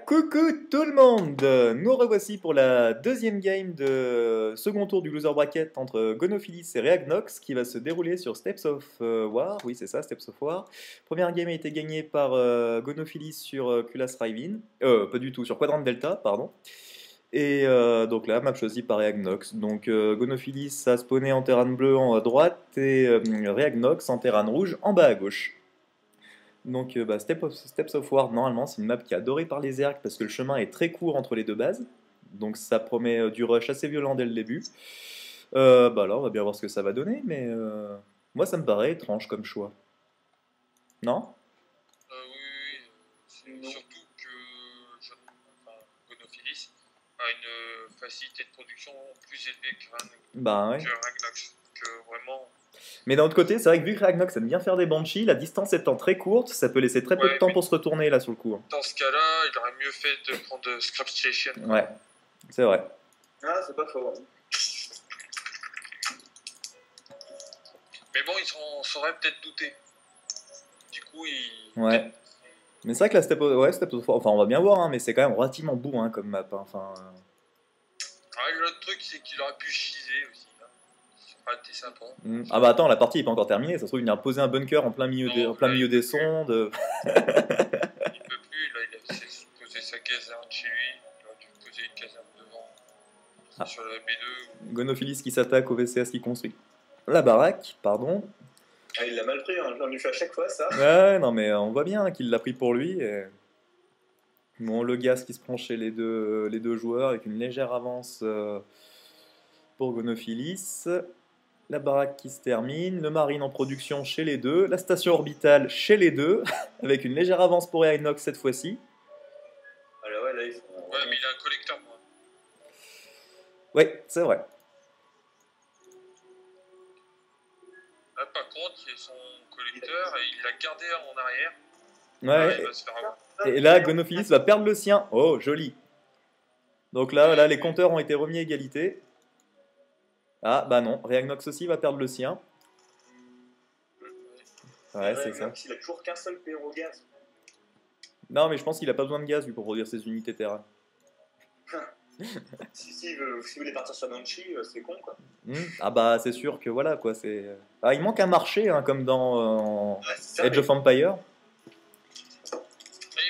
Coucou tout le monde! Nous revoici pour la deuxième game de second tour du loser bracket entre Gonophilis et Reagnox qui va se dérouler sur Steps of War. Oui, c'est ça, Steps of War. Première game a été gagnée par Gonophilis sur Kulas Raivin. Pas du tout, sur Quadrant Delta, pardon. Et donc là, map choisie par Reagnox. Donc Gonophilis a spawné en terrain bleu en haut à droite et Reagnox en terrain rouge en bas à gauche. Donc Steps of War, normalement, c'est une map qui est adorée par les ergs parce que le chemin est très court entre les deux bases. Donc ça promet du rush assez violent dès le début. Là, on va bien voir ce que ça va donner, mais moi ça me paraît étrange comme choix. Non? Oui, surtout que Gonophilis a une facilité de production plus élevée Bah ouais. que Ragnox. Que vraiment. Mais d'un autre côté, c'est vrai que vu que Ragnox aime bien faire des Banshees, la distance étant très courte, ça peut laisser très peu de temps pour se retourner là sur le coup. Dans ce cas-là, il aurait mieux fait de prendre Scrap Station. Ouais, c'est vrai. Ah, c'est pas faux. Mais bon, ils s'en sauraient peut-être douter. Du coup, ils. Ouais. Mais c'est vrai que la Steps of War, enfin on va bien voir, hein, mais c'est quand même relativement beau hein, comme map. Hein, enfin. L'autre truc, c'est qu'il aurait pu chiser aussi. Hein. Ça aurait été sympa. Ah bah attends, la partie est pas encore terminée, ça se trouve il vient poser un bunker en plein milieu, des sondes. Il peut plus, là il a posé sa caserne chez lui, il aurait dû poser une caserne devant, sur la B2. Gonophilis qui s'attaque au VCS qui construit la baraque, pardon. Ah, il l'a mal pris, hein. J'en ai fait à chaque fois ça. Ouais, non mais on voit bien qu'il l'a pris pour lui. Et... Bon, le gaz qui se prend chez les deux joueurs avec une légère avance pour Gonophilis. La baraque qui se termine, le marine en production chez les deux, la station orbitale chez les deux, avec une légère avance pour Ainox cette fois-ci. Alors ouais, là ils font... Ouais, mais il a un collecteur, moi. Ouais, c'est vrai. Là, par contre, il a son collecteur et il l'a gardé en arrière. Ouais. Il va se faire avoir. Et là, Gonophilis va perdre le sien. Oh, joli. Donc là, voilà, les compteurs ont été remis à égalité. Ah, bah non, Reagnox aussi va perdre le sien. Ouais, c'est ça. Il a toujours qu'un seul PO gaz. Non, mais je pense qu'il a pas besoin de gaz lui pour produire ses unités terrain. si vous voulez partir sur Banshee, c'est con quoi. Ah bah c'est sûr que voilà quoi, c'est. Ah, il manque un marché hein, comme dans Age of Empire. Et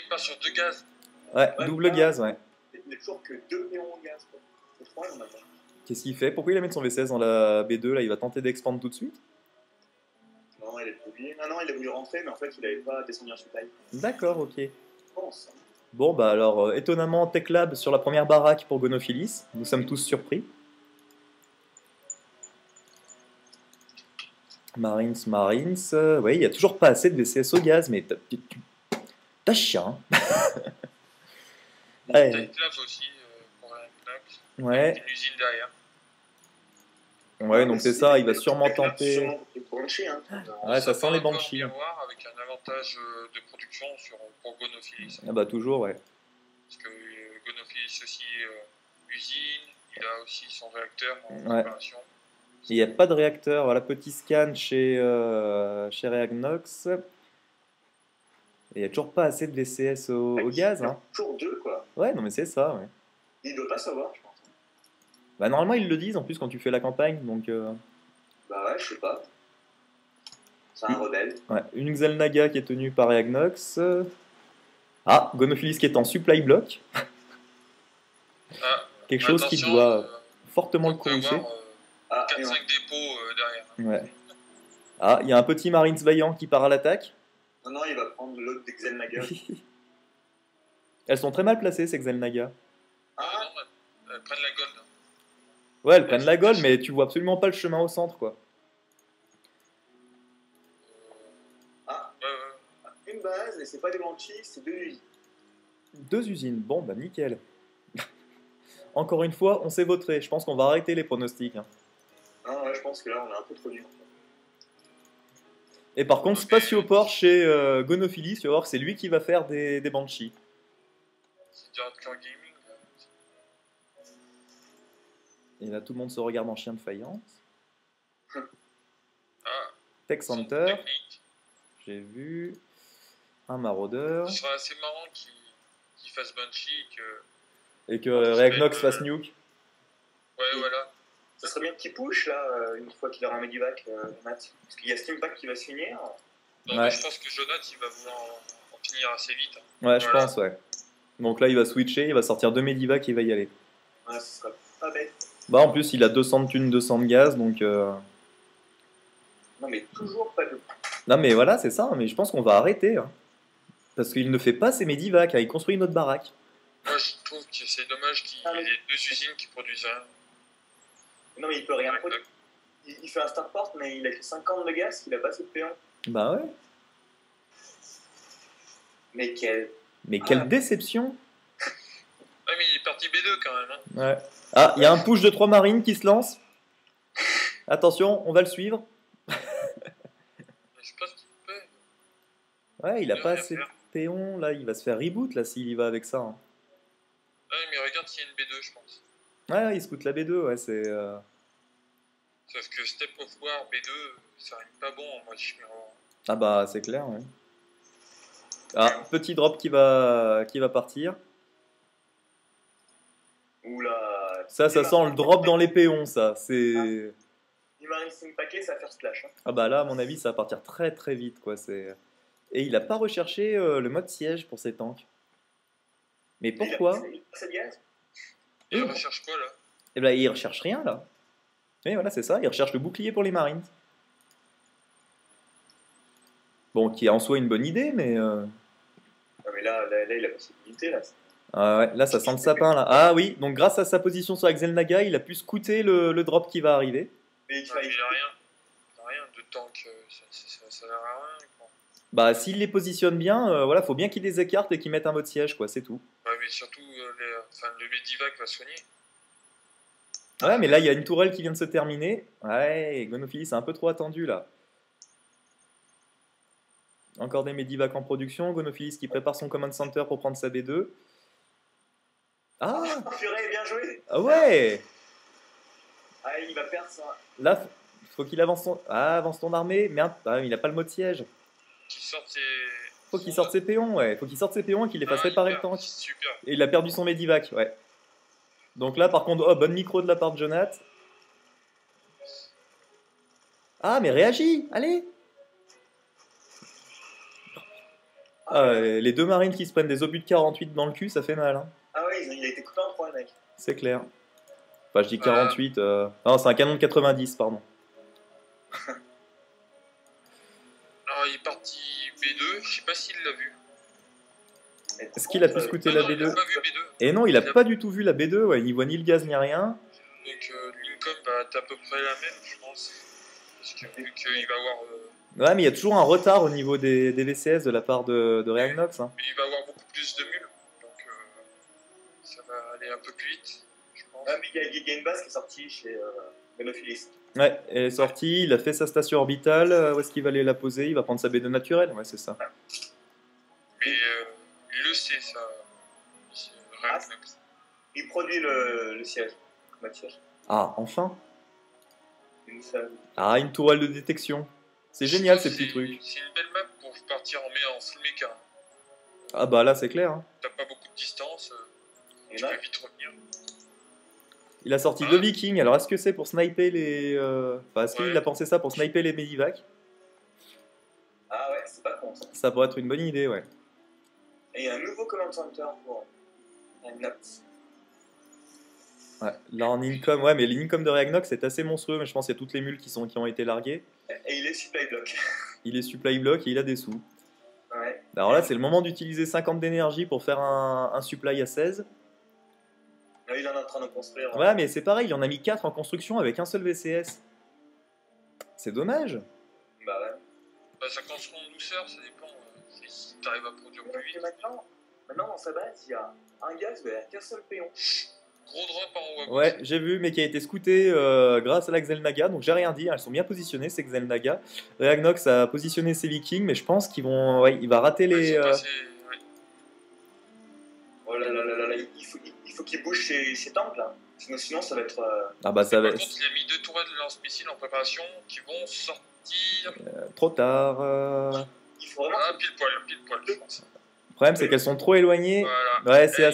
il passe sur 2 gaz. Ouais, double gaz, ouais. Il n'y a toujours que 2 PO gaz quoi. C'est 3, on a pas. Qu'est-ce qu'il fait? Pourquoi il a mis son V16 dans la B2 là? Il va tenter d'expandre tout de suite? Non, il a oublié. Ah non, il a voulu rentrer, mais en fait il n'avait pas descendu en supply. D'accord, ok. Je pense. Bon bah alors, étonnamment, Tech Lab sur la première baraque pour Gonophilis. Nous sommes tous surpris. Marines. Ouais, il n'y a toujours pas assez de VCS au gaz, mais t'as chien. Ouais. Tech Lab aussi, pour un Knox. Ouais. Une usine derrière. Ouais, donc c'est ça, il va sûrement tenter. Hein. Ouais, ça sent les Banshees. Avec un avantage de production pour Gonophilis. Ah bah toujours, ouais. Parce que Gonophilis aussi usine, il a aussi son réacteur en préparation. Il n'y a pas de réacteur, voilà, petit scan chez Reagnox. Et il n'y a toujours pas assez de VCS au gaz. Hein. Toujours 2 quoi. Ouais, non mais c'est ça, ouais. Il ne doit pas savoir, je pense. Bah normalement ils le disent en plus quand tu fais la campagne, donc... Bah ouais, je sais pas. C'est un rebelle. Ouais, une Xelnaga qui est tenue par Reagnox. Ah, Gonophilis qui est en supply block. Quelque chose qui doit fortement le corriger. 4-5 dépôts derrière. Ouais. Ah, il y a un petit Marines vaillant qui part à l'attaque. Non, il va prendre l'autre des Xelnaga. Elles sont très mal placées ces Xelnaga. Non, elles prennent la gold. Ouais, elles prennent la gold, mais tu vois absolument pas le chemin au centre, quoi. Une base, et c'est pas des Banshees, c'est 2 usines. 2 usines, bon, bah nickel. Encore une fois, on s'est vautré. Je pense qu'on va arrêter les pronostics. Hein. Non, ouais, je pense que là, on est un peu trop dur. Et par contre, Spatioport chez Gonophilis, tu vas voir que c'est lui qui va faire des Banshees. C'est du hardcore gaming. Et là, tout le monde se regarde en chien de faïence. Ah, Tech Center. J'ai vu. Un maraudeur. Ce serait assez marrant qu'il qu'il fasse Banshee Et que Ouais, Reagnox c'est- fasse nuke. Ouais, voilà. Ça serait bien qu'il push là, une fois qu'il aura un Medivac, Matt. Parce qu'il y a Steampack qui va se finir. Non, Ouais. mais je pense que Jonath, il va vouloir en finir assez vite. Hein. Ouais, je Voilà. pense, ouais. Donc là, il va switcher, il va sortir 2 Medivac et il va y aller. Ouais, ce serait pas bête. Bah, en plus, il a 200 de thunes, 200 de gaz, donc. Non, mais toujours pas de. Non, mais voilà, c'est ça, mais je pense qu'on va arrêter. Hein. Parce qu'il ne fait pas ses Medivac, hein, il construit une autre baraque. Moi, je trouve que c'est dommage qu'il y ait 2 usines qui produisent rien. Non, mais il peut rien produire. Il fait un starport, mais il a que 50 de gaz, il a pas assez de péon. Bah ouais. Mais quel. Mais quelle déception. Ouais, mais il est parti B2 quand même. Hein. Ouais. Ah, il y a un push de 3 marines qui se lance. Attention, on va le suivre. Je sais pas ce qu'il fait. Ouais, il a Il pas va rien assez de faire. péons, là, il va se faire reboot, là, s'il y va avec ça. Hein. Ouais, mais regarde s'il y a une B2, je pense. Ouais, il scoute la B2, ouais, c'est... Sauf que Step of War B2, ça rime pas bon en mode Chimera. Ah bah, c'est clair, ouais. Ah, petit drop qui va partir. Oula. Ça sent le drop dans les péons, ça. C'est... Du Marine Steampacké, ça va faire splash. Hein. Ah bah là, à mon avis, ça va partir très très vite, quoi. Et il a pas recherché le mode siège pour ses tanks. Mais pourquoi? Il a assez de gaz. Il Oui. recherche quoi là? Eh ben, il recherche rien, là. Et voilà, c'est ça, il recherche le bouclier pour les marines. Bon, qui est en soi une bonne idée, mais... Non, mais là, il a possibilité. Là. Ah ouais, là, ça sent le sapin, là. Ah oui, donc grâce à sa position sur Axel Naga, il a pu scouter le drop qui va arriver. Mais Il a rien. Il a rien de tank, ça sert à rien. Quoi. Bah, s'il les positionne bien, voilà, faut bien qu'il les écarte et qu'il mette un mode siège, quoi, c'est tout. Ouais, mais surtout, le Medivac va soigner. Ouais, mais là, il y a une tourelle qui vient de se terminer. Ouais, Gonophilis a un peu trop attendu, là. Encore des Medivac en production. Gonophilis qui prépare son command center pour prendre sa B2. Ah, Purée, bien joué. ah ouais. Ah, il va perdre ça. Là, faut qu'il avance son... Ah, avance ton armée. Merde, ah, il a pas le mode siège. Qui sorte ses. Faut qu'il sorte ses péons, ouais. Faut qu'il sorte ses péons et qu'il les fasse réparer le tank. Super. Et il a perdu son Medivac, ouais. Donc là, par contre, oh, bonne micro de la part de Jonath. Ah, mais réagis, allez. Ah, les deux marines qui se prennent des obus de 48 dans le cul, ça fait mal. Hein. Ah ouais, il a été coupé en 3, mec. C'est clair. Enfin, je dis 48. Non, c'est un canon de 90, pardon. Alors, il est parti B2, je sais pas s'il l'a vu. Est-ce qu'il a pu scouter la Non, il a B2? pas vu B2. Et non, il a pas du tout vu la B2, ouais. Il voit ni le gaz ni rien. Donc, Lincoln va être à peu près la même, je pense. Parce que vu qu'il va avoir. Ouais, mais il y a toujours un retard au niveau des VCS de la part de Reagnox. Hein. Mais il va avoir beaucoup plus de mules. Donc, ça va aller un peu plus vite, je pense. Ah, mais il y a une base qui est sortie chez Benophilis. Ouais, elle est sortie, il a fait sa station orbitale. Où est-ce qu'il va aller la poser? Il va prendre sa B2 naturelle, ouais, c'est ça. Mais il le sait, ça. C'est Ah, vrai. il produit le siège. Le siège. Ah, enfin. Une salle. Ah, une tourelle de détection. C'est génial ces petits trucs. C'est une belle map pour partir en full méca. Ah bah là c'est clair. Hein. T'as pas beaucoup de distance, Et tu là, peux vite revenir. Il a sorti deux Vikings, alors est-ce que c'est pour sniper les... Enfin, est-ce qu'il Ouais. a pensé ça pour sniper les Medivac? ah ouais, c'est pas con ça. Ça pourrait être une bonne idée, ouais. Et il y a un nouveau command center pour Reagnox. Ouais, là en income, ouais, mais l'income de Reagnox c'est assez monstrueux, mais je pense qu'il y a toutes les mules qui ont été larguées. Et il est supply block. Il est supply block et il a des sous. Ouais. Alors là c'est le moment d'utiliser 50 d'énergie pour faire un supply à 16. Là, il est en train de construire. Ouais, mais c'est pareil, il en a mis 4 en construction avec un seul VCS. C'est dommage. Bah ouais. Bah, ça construit en douceur, ça dépend. Si t'arrives à produire plus Et vite. maintenant, dans sa base, il y a un gaz, mais il n'y a qu'un seul péon. Gros drop en haut à gauche. Ouais, j'ai vu, mais qui a été scouté grâce à la Xelnaga, donc j'ai rien dit, elles sont bien positionnées ces Xelnaga. Reagnox a positionné ses Vikings, mais je pense qu'ils vont, ouais, il va rater Ouais, les. ils sont passés, ouais. Oh là là là là là, il faut qu'il bouge ses tanks là. Sinon ça va être. Ah bah ça va Par contre, il a mis 2 tourelles de lance-missiles en préparation qui vont sortir. trop tard. Il faut vraiment. Ah, pile poil, je pense. Le problème, c'est qu'elles sont trop éloignées. Voilà. Ouais, c'est assez.